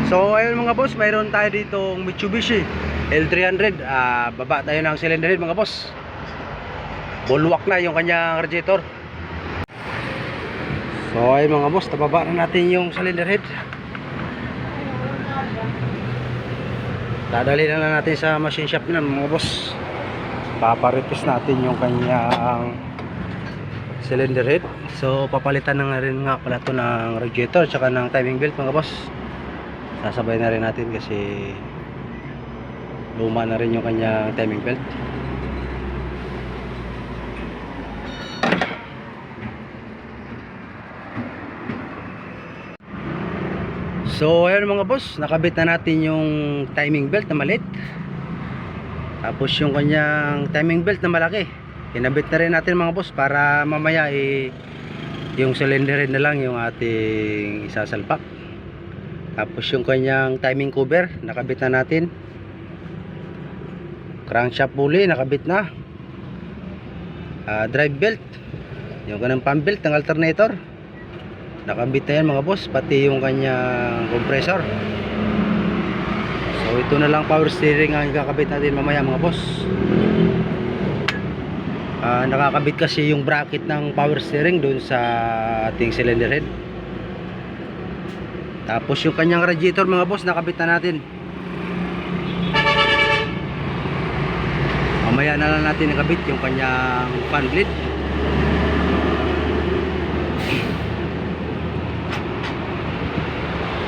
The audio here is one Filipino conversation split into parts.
So ayun mga boss, mayroon tayo ditong Mitsubishi L300. Baba tayo ng cylinder head mga boss. Bulwak na yung kanyang radiator. So ayun mga boss, tababa na natin yung cylinder head. Dadali na natin sa machine shop na mga boss. Paparepis natin yung kanyang cylinder head. So papalitan na nga rin nga pala to ng radiator tsaka ng timing belt mga boss. Sasabay na rin natin kasi luma na rin yung kanyang timing belt. So ayun mga boss, nakabit na natin yung timing belt na maliit. Tapos yung kanyang timing belt na malaki, kinabit na rin natin mga boss para mamaya yung cylinder head na lang yung ating isasalpak. Tapos yung kanyang timing cover nakabit na natin. Crankshaft pulley nakabit na. Drive belt, yung kanang pump belt ng alternator nakabit na yan mga boss, pati yung kanyang compressor. So ito na lang power steering ang kakabit natin mamaya mga boss. Nakakabit kasi yung bracket ng power steering doon sa ating cylinder head. Tapos yung kanyang radiator mga boss nakabit na natin. Mamaya na lang natin nakabit yung kanyang fan blade.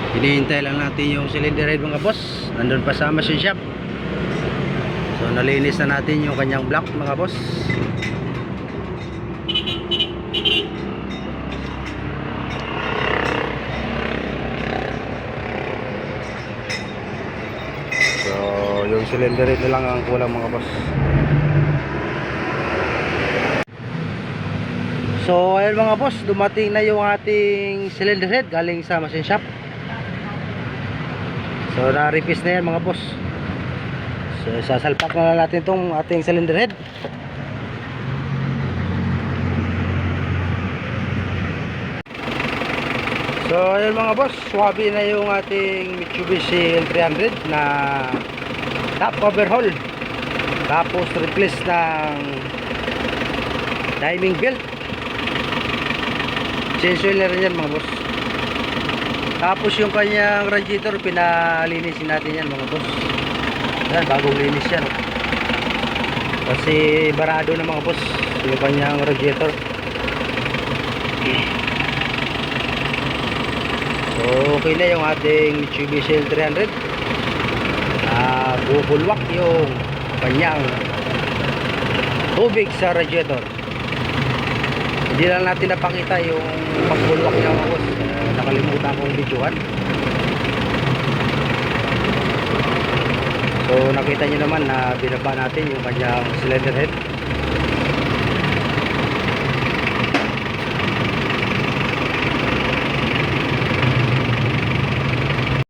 Hinihintay lang natin yung cylinder head mga boss. Nandun pa sa machine shop. So nalinis na natin yung kanyang block mga boss. So yung cylinder head na lang ang kulang mga boss. So ayun mga boss, dumating na yung ating cylinder head galing sa machine shop. So na-repace na yan mga boss. So sasalpak na natin itong ating cylinder head. So ayun mga boss, swabe na yung ating Mitsubishi L300 na top overhaul. Tapos replace ng timing belt. Change oil na rin yan mga boss. Tapos yung kanyang radiator pinalinisin natin yan mga boss. Yan, bagong linis yan. Kasi barado na mga boss yung kanyang radiator. So okay na yung ating Mitsubishi L300. Bubulwak yung kanyang tubig sa radiator. Hindi lang natin napakita yung pagbulwak niya mga boss. Nakalimutan kong videohan. So nakita nyo naman na binaba natin yung kanyang cylinder head.